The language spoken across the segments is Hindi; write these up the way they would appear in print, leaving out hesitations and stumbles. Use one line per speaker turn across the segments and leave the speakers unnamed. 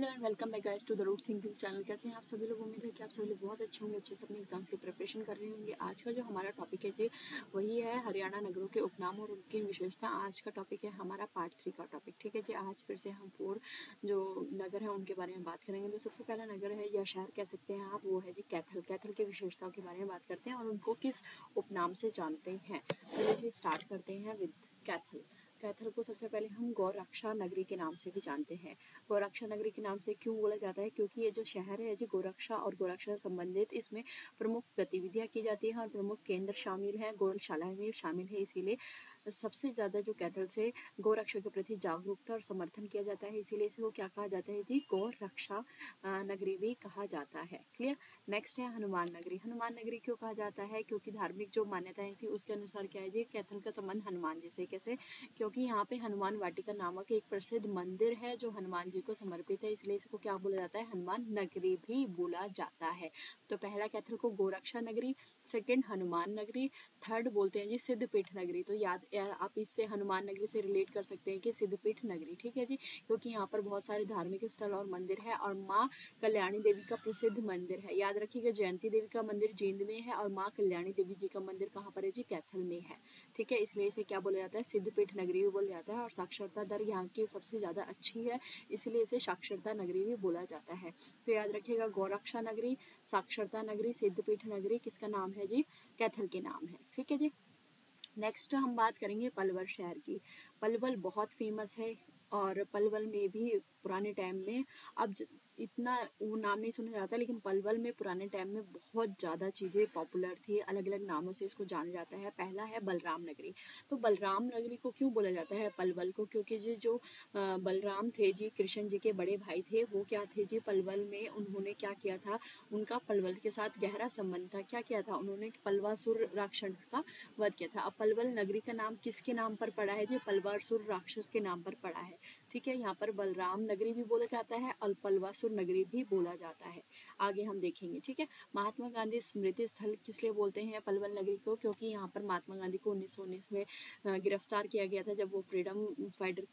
Hello and welcome back guys to the Root Thinking channel. कैसे हैं आप सभी लोग? उम्मीद है कि आप सभी लोग बहुत अच्छे होंगे, अच्छे से अपने एग्जाम्स की प्रिपरेशन कर रहे होंगे। आज का जो हमारा टॉपिक है जी वही है हरियाणा नगरों के उपनाम और उनकी विशेषता। आज का टॉपिक है हमारा पार्ट 3 का टॉपिक। ठीक है जी, आज फिर से हम 4 जो नगर हैं उनके बारे में बात करेंगे। तो सबसे पहला नगर है या शहर कह सकते हैं आप, वो है जी कैथल। कैथल की विशेषताओं के बारे में बात करते हैं और उनको किस उपनाम से जानते हैं। चलिए जी स्टार्ट करते हैं विद कैथल। कैथल को सबसे पहले हम गौरक्षा नगरी के नाम से भी जानते हैं। गौरक्षा नगरी के नाम से क्यों बोला जाता है? क्योंकि ये जो शहर है जो गौरक्षा और गौरक्षा संबंधित इसमें प्रमुख गतिविधियां की जाती हैं और प्रमुख केंद्र शामिल हैं, गौशालाएं भी शामिल है। इसीलिए सबसे ज़्यादा जो कैथल से गौरक्षा के प्रति जागरूकता और समर्थन किया जाता है, इसीलिए इसको क्या कहा जाता है जी? गौरक्षा नगरी भी कहा जाता है। क्लियर। नेक्स्ट है हनुमान नगरी। हनुमान नगरी क्यों कहा जाता है? क्योंकि धार्मिक जो मान्यताएं थी उसके अनुसार क्या है जी, कैथल का संबंध हनुमान जी से। कैसे? क्योंकि यहाँ पे हनुमान वाटिका नामक एक प्रसिद्ध मंदिर है जो हनुमान जी को समर्पित है, इसलिए इसको क्या बोला जाता है? हनुमान नगरी भी बोला जाता है। तो पहला कैथल को गौरक्षा नगरी, सेकंड हनुमान नगरी, थर्ड बोलते हैं जी सिद्धपीठ नगरी। तो याद आप इससे हनुमान नगरी से रिलेट कर सकते हैं कि सिद्धपीठ नगरी। ठीक है जी, क्योंकि यहाँ पर बहुत सारे धार्मिक स्थल और मंदिर है और माँ कल्याणी देवी का प्रसिद्ध मंदिर है। याद रखिएगा, जयंती देवी का मंदिर जींद में है और माँ कल्याणी देवी जी का मंदिर कहाँ पर है जी? कैथल में है। ठीक है, इसलिए इसे क्या बोला जाता है? सिद्धपीठ नगरी भी बोला जाता है। और साक्षरता दर यहाँ की सबसे ज़्यादा अच्छी है, इसलिए इसे साक्षरता नगरी भी बोला जाता है। तो याद रखिएगा, गौरक्षा नगरी, साक्षरता नगरी, सिद्धपीठ नगरी किसका नाम है जी? कैथल के नाम है। ठीक है जी। नेक्स्ट हम बात करेंगे पलवल शहर की। पलवल बहुत फेमस है और पलवल में भी पुराने टाइम में, अब इतना वो नाम नहीं सुना जाता, लेकिन पलवल में पुराने टाइम में बहुत ज़्यादा चीज़ें पॉपुलर थी, अलग अलग नामों से इसको जाना जाता है। पहला है बलराम नगरी। तो बलराम नगरी को क्यों बोला जाता है पलवल को? क्योंकि जी जो बलराम थे जी, कृष्ण जी के बड़े भाई थे, वो क्या थे जी पलवल में, उन्होंने क्या किया था, उनका पलवल के साथ गहरा संबंध था। क्या किया था उन्होंने? पलवासुर राक्षस का वध किया था। अब पलवल नगरी का नाम किसके नाम पर पड़ा है जी? पलवासुर राक्षस के नाम पर पड़ा है। ठीक है, यहाँ पर बलराम नगरी भी बोला जाता है और पलवासुर नगरी भी बोला जाता है। आगे हम देखेंगे। ठीक है, महात्मा गांधी स्मृति स्थल किस लिए बोलते हैं पलवल नगरी को? क्योंकि यहाँ पर महात्मा गांधी को 1919 में गिरफ्तार किया गया था, जब वो फ्रीडम फाइटर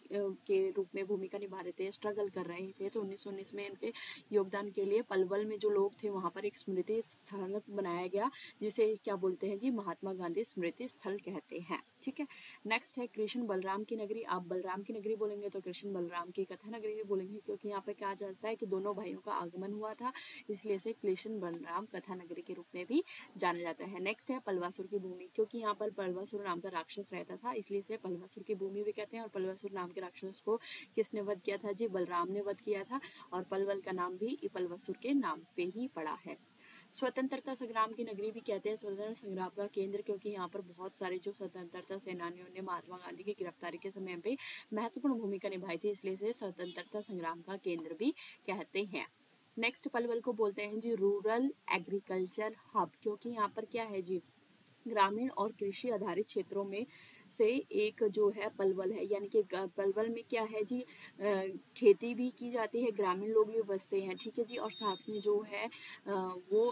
के रूप में भूमिका निभा रहे थे, स्ट्रगल कर रहे थे। तो 1919 में इनके योगदान के लिए पलवल में जो लोग थे वहाँ पर एक स्मृति स्थल बनाया गया, जिसे क्या बोलते हैं जी? महात्मा गांधी स्मृति स्थल कहते हैं। ठीक है, नेक्स्ट है कृष्ण बलराम की नगरी। आप बलराम की नगरी बोलेंगे तो कृष्ण बलराम की कथा नगरी भी बोलेंगे, क्योंकि यहाँ पे कहा जाता है कि दोनों भाइयों का आगमन हुआ था, इसलिए इसे कृष्ण बलराम कथा नगरी के रूप में भी जाना जाता है। नेक्स्ट है पलवासुर की भूमि। क्योंकि यहाँ पर पलवासुर नाम का राक्षस रहता था, इसलिए इसे पलवासुर की भूमि भी कहते हैं। और पलवासुर नाम के राक्षस को किसने वध किया था जी? बलराम ने वध किया था। और पलवल का नाम भी पलवासुर के नाम पे ही पड़ा है। स्वतंत्रता संग्राम की नगरी भी कहते हैं, स्वतंत्रता संग्राम का केंद्र, क्योंकि यहाँ पर बहुत सारे जो स्वतंत्रता सेनानियों ने महात्मा गांधी की गिरफ्तारी के समय पे महत्वपूर्ण भूमिका निभाई थी, इसलिए इसे स्वतंत्रता संग्राम का केंद्र भी कहते हैं। नेक्स्ट पलवल को बोलते हैं जी रूरल एग्रीकल्चर हब। क्योंकि यहाँ पर क्या है जी? ग्रामीण और कृषि आधारित क्षेत्रों में से एक जो है पलवल है। यानी कि पलवल में क्या है जी? खेती भी की जाती है, ग्रामीण लोग भी बसते हैं। ठीक है जी, और साथ में जो है वो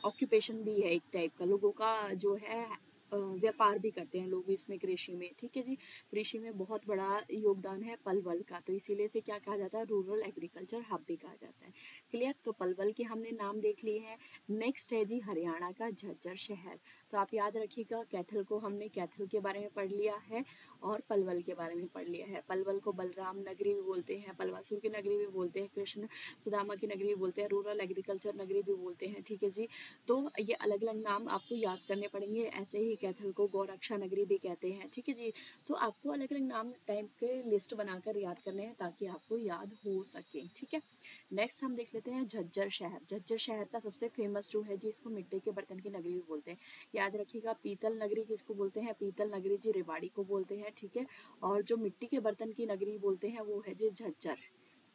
ऑक्यूपेशन भी है, एक टाइप का लोगों का जो है व्यापार भी करते हैं लोग इसमें, कृषि में। ठीक है जी, कृषि में बहुत बड़ा योगदान है पलवल का, तो इसीलिए इसे क्या कहा जाता है? रूरल एग्रीकल्चर हब भी कहा जाता है। क्लियर। तो पलवल के हमने नाम देख लिए हैं। नेक्स्ट है जी हरियाणा का झज्जर शहर। तो आप याद रखिएगा, कैथल को हमने कैथल के बारे में पढ़ लिया है और पलवल के बारे में पढ़ लिया है। पलवल को बलराम नगरी भी बोलते हैं, पलवासुर की नगरी भी बोलते हैं, कृष्ण सुदामा की नगरी भी बोलते हैं, रूरल एग्रीकल्चर नगरी भी बोलते हैं। ठीक है जी, तो ये अलग अलग नाम आपको याद करने पड़ेंगे। ऐसे ही कैथल को गौरक्षा नगरी भी कहते हैं। ठीक है जी, तो आपको अलग अलग नाम टाइप के लिस्ट बनाकर याद करने हैं ताकि आपको याद हो सके। ठीक है, नेक्स्ट हम देख लेते हैं झज्जर शहर। झज्जर शहर का सबसे फेमस जो है जी, इसको मिट्टी के बर्तन की नगरी भी बोलते हैं। याद रखिएगा, पीतल नगरी किसको बोलते हैं? पीतल नगरी जी रेवाड़ी को बोलते हैं। ठीक है, और जो मिट्टी के बर्तन की नगरी बोलते हैं वो है जी झज्जर।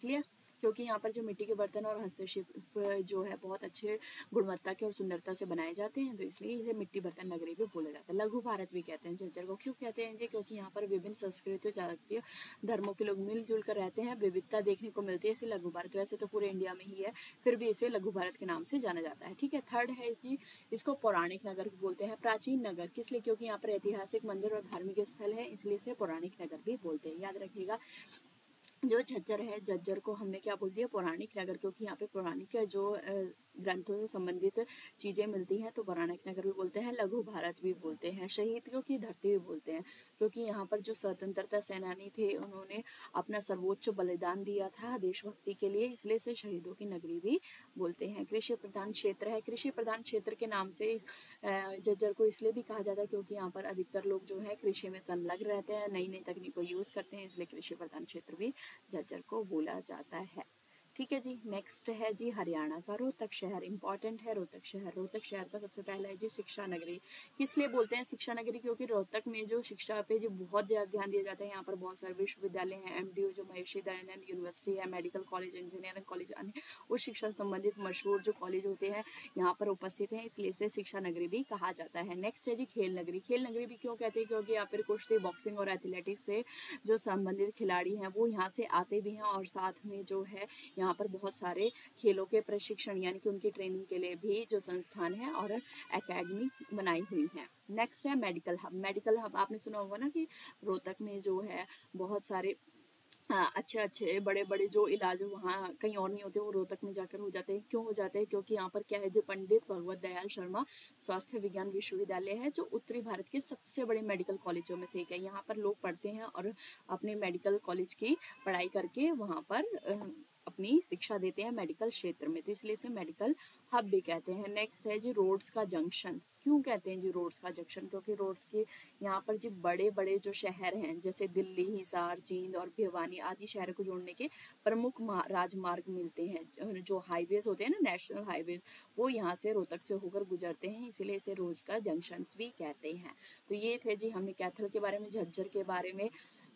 क्लियर। क्योंकि यहाँ पर जो मिट्टी के बर्तन और हस्तशिल्प जो है बहुत अच्छे गुणवत्ता के और सुंदरता से बनाए जाते हैं, तो इसलिए इसे मिट्टी बर्तन नगरी भी बोला जाता है। लघु भारत भी कहते हैं झज्जर को। क्यों कहते हैं जी? क्योंकि यहाँ पर विभिन्न संस्कृतियों, जातियों, धर्मों के लोग मिलजुल कर रहते हैं, विविधता देखने को मिलती है, इसे लघु भारत, वैसे तो पूरे इंडिया में ही है, फिर भी इसे लघु भारत के नाम से जाना जाता है। ठीक है, थर्ड है जी, इसको पौराणिक नगर बोलते हैं, प्राचीन नगर। किस लिए? क्योंकि यहाँ पर ऐतिहासिक मंदिर और धार्मिक स्थल है, इसलिए इसे पौराणिक नगर भी बोलते हैं। याद रखिएगा, जो झज्जर है, झज्जर को हमने क्या बोल दिया, पौराणिक नगर, क्योंकि यहाँ पे पौराणिक जो ग्रंथों से संबंधित चीज़ें मिलती हैं तो पौराणिक नगर भी बोलते हैं, लघु भारत भी बोलते हैं, शहीदों की धरती भी बोलते हैं, क्योंकि यहाँ पर जो स्वतंत्रता सेनानी थे उन्होंने अपना सर्वोच्च बलिदान दिया था देशभक्ति के लिए, इसलिए इसे शहीदों की नगरी भी बोलते हैं। कृषि प्रधान क्षेत्र है, कृषि प्रधान क्षेत्र के नाम से झज्जर को इसलिए भी कहा जाता है क्योंकि यहाँ पर अधिकतर लोग जो है कृषि में संलग्न रहते हैं, नई नई तकनीक को यूज़ करते हैं, इसलिए कृषि प्रधान क्षेत्र भी झज्जर को बोला जाता है। ठीक है जी। नेक्स्ट है जी हरियाणा का रोहतक शहर, इंपॉर्टेंट है रोहतक शहर। रोहतक शहर का सबसे पहला है जी शिक्षा नगरी। किस लिए बोलते हैं शिक्षा नगरी, क्योंकि रोहतक में जो शिक्षा पे जो बहुत ज़्यादा ध्यान दिया जाता है, यहाँ पर बहुत सारे विश्वविद्यालय हैं, एमडीयू जो महर्षि दयानंद यूनिवर्सिटी है, मेडिकल कॉलेज, इंजीनियरिंग कॉलेज, अन्य उच्च शिक्षा संबंधित मशहूर जो कॉलेज होते हैं यहाँ पर उपस्थित हैं, इसलिए इसे शिक्षा नगरी भी कहा जाता है। नेक्स्ट है जी खेल नगरी। खेल नगरी भी क्यों कहते हैं, क्योंकि यहाँ पर कुश्ती, बॉक्सिंग और एथलेटिक्स से जो संबंधित खिलाड़ी हैं वो यहाँ से आते भी हैं, और साथ में जो है यहाँ पर बहुत सारे खेलों के प्रशिक्षण यानी कि उनकी ट्रेनिंग के लिए भी जो संस्थान है और एकेडमी बनाई हुई है। नेक्स्ट है मेडिकल हब। मेडिकल हब आपने सुना होगा ना कि रोहतक में जो है बहुत सारे अच्छे अच्छे बड़े बड़े जो इलाज वहाँ कहीं और नहीं होते, वो रोहतक में जाकर हो जाते हैं। क्यों हो जाते हैं, क्योंकि यहाँ पर क्या है, जो पंडित भगवत दयाल शर्मा स्वास्थ्य विज्ञान विश्वविद्यालय है, जो उत्तरी भारत के सबसे बड़े मेडिकल कॉलेजों में से एक है। यहाँ पर लोग पढ़ते हैं और अपने मेडिकल कॉलेज की पढ़ाई करके वहाँ पर अपनी शिक्षा देते हैं मेडिकल क्षेत्र में, तो इसलिए इसे मेडिकल हब भी कहते हैं। नेक्स्ट है जी रोड्स का जंक्शन। क्यों कहते हैं जी रोड्स का जंक्शन, क्योंकि रोड्स के यहाँ पर जो बड़े बड़े जो शहर हैं जैसे दिल्ली, हिसार, जींद और भिवानी आदि शहरों को जोड़ने के प्रमुख राजमार्ग मिलते हैं, जो हाईवेज होते हैं ना, नेशनल हाईवेज, वो यहाँ से रोहतक से होकर गुजरते हैं, इसीलिए इसे रोड्स का जंक्शन भी कहते हैं। तो ये थे जी, हमने कैथल के बारे में, झज्जर के बारे में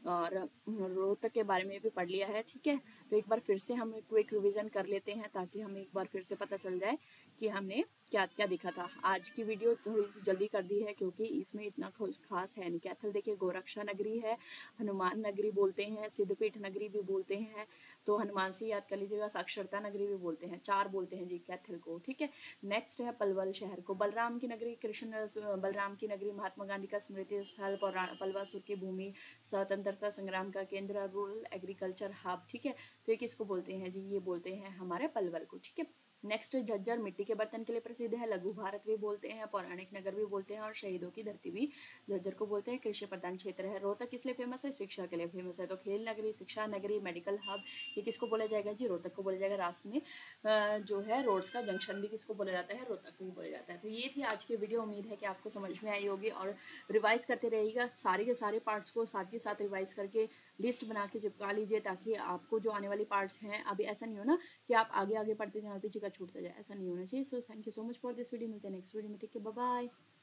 और रोहतक के बारे में भी पढ़ लिया है। ठीक है, तो एक बार फिर से हम क्विक रिवीजन कर लेते हैं ताकि हमें एक बार फिर से पता चल जाए कि हमने क्या क्या देखा था। आज की वीडियो थोड़ी सी जल्दी कर दी है क्योंकि इसमें इतना खास है नहीं। कैथल देखिए गोरक्षा नगरी है, हनुमान नगरी बोलते हैं, सिद्धपीठ नगरी भी बोलते हैं, तो हनुमान से याद कर लीजिएगा, साक्षरता नगरी भी बोलते हैं, 4 बोलते हैं जी कैथल को। ठीक है, नेक्स्ट है पलवल शहर को, बलराम की नगरी, कृष्ण बलराम की नगरी, महात्मा गांधी का स्मृति स्थल, पलवासुर की भूमि, स्वतंत्रता संग्राम का केंद्र, रूरल एग्रीकल्चर हब। ठीक है, तो ये किसको बोलते हैं जी, ये बोलते हैं हमारे पलवल को। ठीक है, नेक्स्ट झज्जर मिट्टी के बर्तन के लिए प्रसिद्ध है, लघु भारत भी बोलते हैं, पौराणिक नगर भी बोलते हैं, और शहीदों की धरती भी झज्जर को बोलते हैं। कृषि प्रधान क्षेत्र है। रोहतक किस लिए फेमस है, शिक्षा के लिए फेमस है, तो खेल नगरी, शिक्षा नगरी, मेडिकल हब, ये किसको बोला जाएगा जी, रोहतक को बोला जाएगा। रास्ते में जो है रोड्स का जंक्शन भी किसको बोला जाता है, रोहतक को ही बोला जाता है। तो ये थी आज की वीडियो, उम्मीद है कि आपको समझ में आई होगी, और रिवाइज करते रहिएगा सारे के सारे पार्ट्स को साथ के साथ रिवाइज करके लिस्ट बना के चिपका लीजिए, ताकि आपको जो आने वाली पार्ट्स हैं, अभी ऐसा नहीं हो ना कि आप आगे आगे पढ़ते जाए और पीछे का छूटता जाए, ऐसा नहीं होना चाहिए। So thank you so much for this video, मिलते हैं नेक्स्ट वीडियो में। Take care, bye bye.